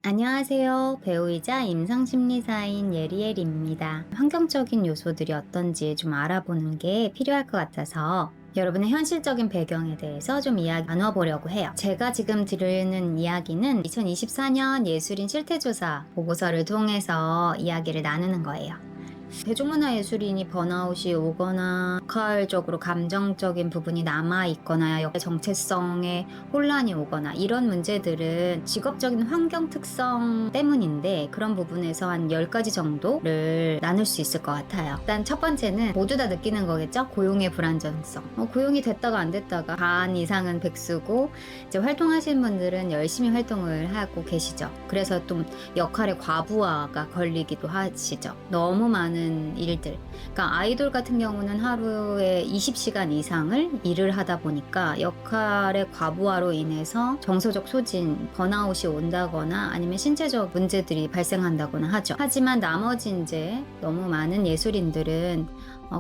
안녕하세요. 배우이자 임상심리사인 예리엘입니다. 환경적인 요소들이 어떤지 좀 알아보는 게 필요할 것 같아서 여러분의 현실적인 배경에 대해서 좀 이야기 나눠보려고 해요. 제가 지금 드리는 이야기는 2024년 예술인 실태조사 보고서를 통해서 이야기를 나누는 거예요. 대중문화예술인이 번아웃이 오거나 역할적으로 감정적인 부분이 남아있거나 정체성에 혼란이 오거나 이런 문제들은 직업적인 환경 특성 때문인데, 그런 부분에서 한 10가지 정도를 나눌 수 있을 것 같아요. 일단 첫 번째는 모두 다 느끼는 거겠죠? 고용의 불안정성. 고용이 됐다가 안 됐다가 반 이상은 백수고, 이제 활동하시는 분들은 열심히 활동을 하고 계시죠. 그래서 좀 역할의 과부하가 걸리기도 하시죠. 너무 많은 일들. 그러니까 아이돌 같은 경우는 하루에 20시간 이상을 일을 하다 보니까 역할의 과부하로 인해서 정서적 소진, 번아웃이 온다거나 아니면 신체적 문제들이 발생한다거나 하죠. 하지만 나머지 이제 너무 많은 예술인들은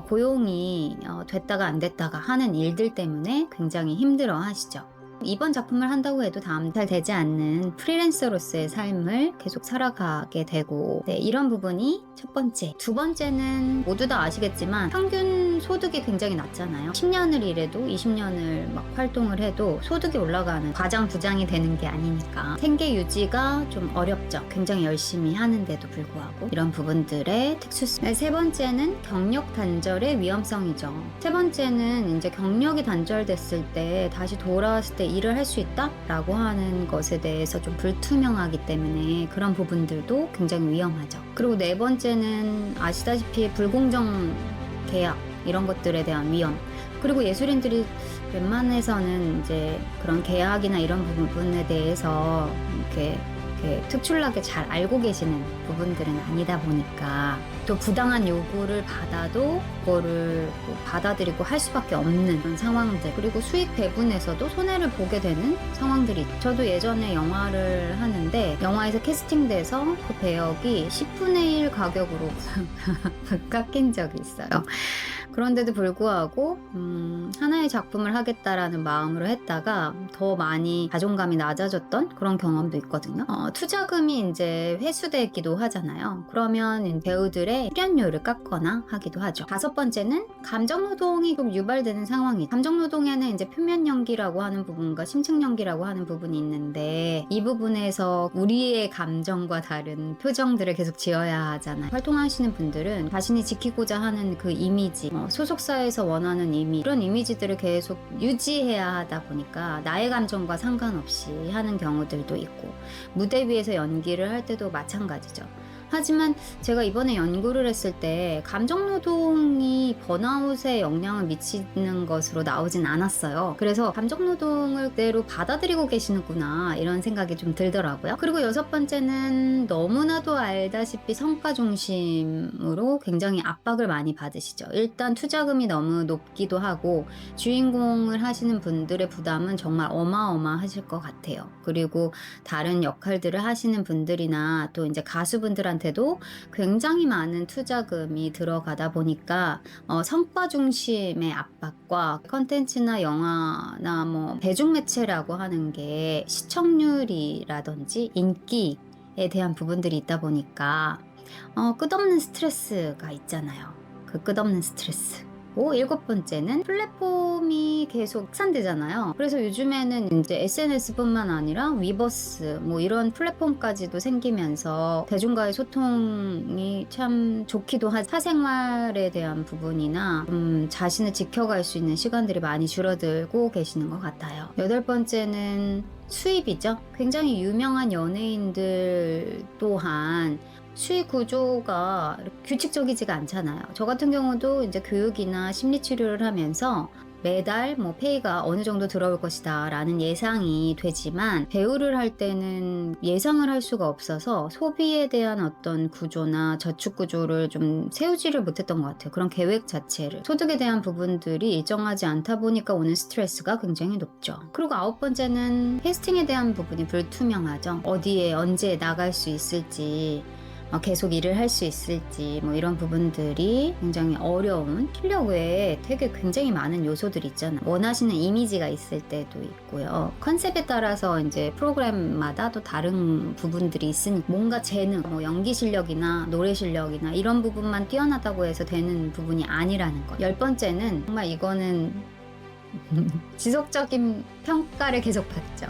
고용이 됐다가 안 됐다가 하는 일들 때문에 굉장히 힘들어 하시죠. 이번 작품을 한다고 해도 다음 달 되지 않는 프리랜서로서의 삶을 계속 살아가게 되고, 이런 부분이 첫 번째. 두 번째는 모두 다 아시겠지만 평균 소득이 굉장히 낮잖아요. 10년을 일해도 20년을 막 활동을 해도 소득이 올라가는 과장 부장이 되는 게 아니니까 생계 유지가 좀 어렵죠. 굉장히 열심히 하는데도 불구하고 이런 부분들의 특수성. 세 번째는 경력 단절의 위험성이죠. 세 번째는 이제 경력이 단절됐을 때 다시 돌아왔을 때 일을 할 수 있다라고 하는 것에 대해서 좀 불투명하기 때문에 그런 부분들도 굉장히 위험하죠. 그리고 네 번째는 아시다시피 불공정 계약 이런 것들에 대한 위험. 그리고 예술인들이 웬만해서는 이제 그런 계약이나 이런 부분에 대해서 이렇게 특출나게 잘 알고 계시는 부분들은 아니다 보니까 또 부당한 요구를 받아도 그거를 받아들이고 할 수밖에 없는 그런 상황들, 그리고 수익 배분에서도 손해를 보게 되는 상황들이 있죠. 저도 예전에 영화를 하는데 영화에서 캐스팅돼서 그 배역이 10분의 1 가격으로 깎인 적이 있어요. 그런데도 불구하고 하나의 작품을 하겠다라는 마음으로 했다가 더 많이 자존감이 낮아졌던 그런 경험도 있거든요. 투자금이 이제 회수되기도 하잖아요. 그러면 배우들의 출연료를 깎거나 하기도 하죠. 다섯 번째는 감정노동이 좀 유발되는 상황이. 감정노동에는 이제 표면 연기라고 하는 부분과 심층 연기라고 하는 부분이 있는데, 이 부분에서 우리의 감정과 다른 표정들을 계속 지어야 하잖아요. 활동하시는 분들은 자신이 지키고자 하는 그 이미지, 소속사에서 원하는 이미지, 그런 이미지들을 계속 유지해야 하다 보니까 나의 감정과 상관없이 하는 경우들도 있고, 무대 위에서 연기를 할 때도 마찬가지죠. 하지만 제가 이번에 연구를 했을 때 감정노동이 번아웃에 영향을 미치는 것으로 나오진 않았어요. 그래서 감정노동을 그대로 받아들이고 계시는구나 이런 생각이 좀 들더라고요. 그리고 여섯 번째는 너무나도 알다시피 성과 중심으로 굉장히 압박을 많이 받으시죠. 일단 투자금이 너무 높기도 하고 주인공을 하시는 분들의 부담은 정말 어마어마하실 것 같아요. 그리고 다른 역할들을 하시는 분들이나 또 이제 가수분들한테도 굉장히 많은 투자금이 들어가다 보니까 성과 중심의 압박과 컨텐츠나 영화나 뭐 대중매체라고 하는 게 시청률이라든지 인기에 대한 부분들이 있다 보니까 끝없는 스트레스가 있잖아요. 그 끝없는 스트레스. 일곱 번째는 플랫폼이 계속 확산되잖아요. 그래서 요즘에는 이제 SNS뿐만 아니라 위버스 뭐 이런 플랫폼까지도 생기면서 대중과의 소통이 참 좋기도 하죠. 사생활에 대한 부분이나 자신을 지켜갈 수 있는 시간들이 많이 줄어들고 계시는 것 같아요. 여덟 번째는 수입이죠. 굉장히 유명한 연예인들 또한 수익 구조가 규칙적이지가 않잖아요. 저 같은 경우도 이제 교육이나 심리치료를 하면서 매달 뭐 페이가 어느 정도 들어올 것이다 라는 예상이 되지만, 배우를 할 때는 예상을 할 수가 없어서 소비에 대한 어떤 구조나 저축 구조를 좀 세우지를 못했던 것 같아요. 그런 계획 자체를. 소득에 대한 부분들이 일정하지 않다 보니까 오는 스트레스가 굉장히 높죠. 그리고 아홉 번째는 캐스팅에 대한 부분이 불투명하죠. 어디에 언제 나갈 수 있을지 계속 일을 할 수 있을지 뭐 이런 부분들이 굉장히 어려운, 실력 외에 되게 굉장히 많은 요소들이 있잖아요. 원하시는 이미지가 있을 때도 있고요. 컨셉에 따라서 이제 프로그램마다 또 다른 부분들이 있으니 뭔가 재능, 뭐 연기 실력이나 노래 실력이나 이런 부분만 뛰어나다고 해서 되는 부분이 아니라는 것. 10번째는 정말 이거는 지속적인 평가를 계속 받죠.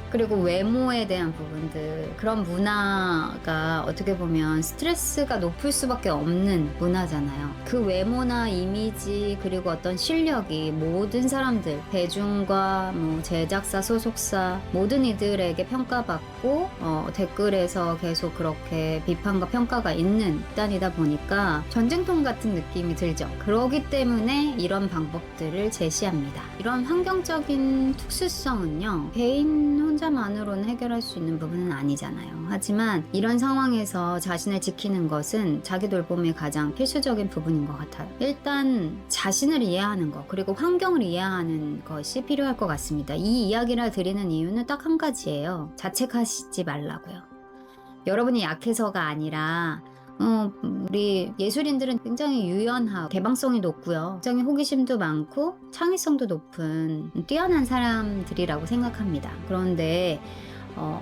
그리고 외모에 대한 부분들, 그런 문화가 어떻게 보면 스트레스가 높을 수밖에 없는 문화잖아요. 그 외모나 이미지 그리고 어떤 실력이 모든 사람들, 대중과 뭐 제작사, 소속사 모든 이들에게 평가받고 댓글에서 계속 그렇게 비판과 평가가 있는 집단이다 보니까 전쟁통 같은 느낌이 들죠. 그러기 때문에 이런 방법들을 제시합니다. 이런 환경적인 특수성은요, 개인 혼자만으로는 해결할 수 있는 부분은 아니잖아요. 하지만 이런 상황에서 자신을 지키는 것은 자기 돌봄의 가장 필수적인 부분인 것 같아요. 일단 자신을 이해하는 것, 그리고 환경을 이해하는 것이 필요할 것 같습니다. 이 이야기를 드리는 이유는 딱 한 가지예요. 자책하시지 말라고요. 여러분이 약해서가 아니라 우리 예술인들은 굉장히 유연하고 개방성이 높고요. 굉장히 호기심도 많고 창의성도 높은 뛰어난 사람들이라고 생각합니다. 그런데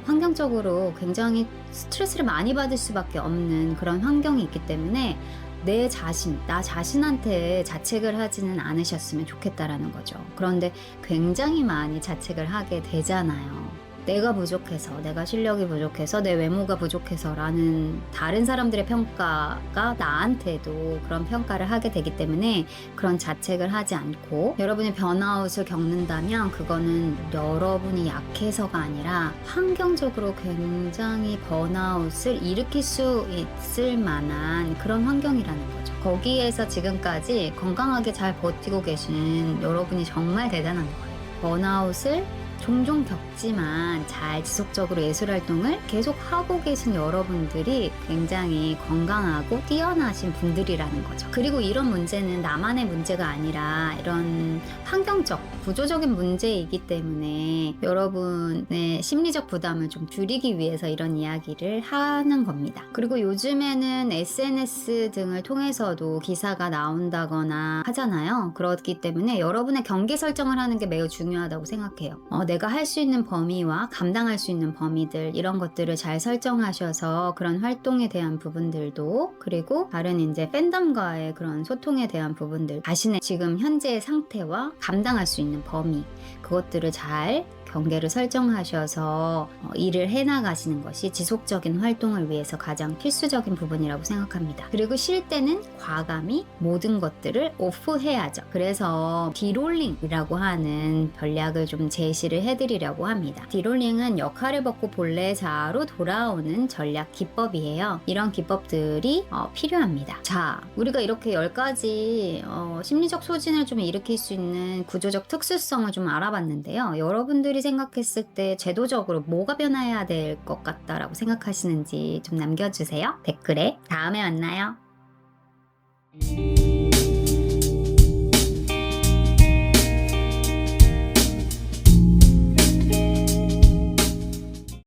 환경적으로 굉장히 스트레스를 많이 받을 수밖에 없는 그런 환경이 있기 때문에 내 자신, 나 자신한테 자책을 하지는 않으셨으면 좋겠다라는 거죠. 그런데 굉장히 많이 자책을 하게 되잖아요. 내가 부족해서, 내가 실력이 부족해서, 내 외모가 부족해서 라는 다른 사람들의 평가가 나한테도 그런 평가를 하게 되기 때문에 그런 자책을 하지 않고, 여러분이 번아웃을 겪는다면 그거는 여러분이 약해서가 아니라 환경적으로 굉장히 번아웃을 일으킬 수 있을 만한 그런 환경이라는 거죠. 거기에서 지금까지 건강하게 잘 버티고 계신 여러분이 정말 대단한 거예요. 번아웃을 종종 겪지만 잘 지속적으로 예술활동을 계속 하고 계신 여러분들이 굉장히 건강하고 뛰어나신 분들이라는 거죠. 그리고 이런 문제는 나만의 문제가 아니라 이런 환경적, 구조적인 문제이기 때문에 여러분의 심리적 부담을 좀 줄이기 위해서 이런 이야기를 하는 겁니다. 그리고 요즘에는 SNS 등을 통해서도 기사가 나온다거나 하잖아요. 그렇기 때문에 여러분의 경계 설정을 하는 게 매우 중요하다고 생각해요. 내가 할 수 있는 범위와 감당할 수 있는 범위들, 이런 것들을 잘 설정하셔서 그런 활동에 대한 부분들도, 그리고 다른 이제 팬덤과의 그런 소통에 대한 부분들, 자신의 지금 현재의 상태와 감당할 수 있는 범위, 그것들을 잘 경계를 설정하셔서 일을 해나가시는 것이 지속적인 활동을 위해서 가장 필수적인 부분이라고 생각합니다. 그리고 쉴 때는 과감히 모든 것들을 오프해야죠. 그래서 디롤링이라고 하는 전략을 좀 제시를 해드리려고 합니다. 디롤링은 역할을 벗고 본래자로 돌아오는 전략 기법이에요. 이런 기법들이 필요합니다. 자, 우리가 이렇게 10가지 심리적 소진을 좀 일으킬 수 있는 구조적 특수성을 좀 알아봤는데요. 여러분들이 생각했을 때 제도적으로 뭐가 변화해야 될 것 같다라고 생각하시는지 좀 남겨주세요. 댓글에. 다음에 만나요.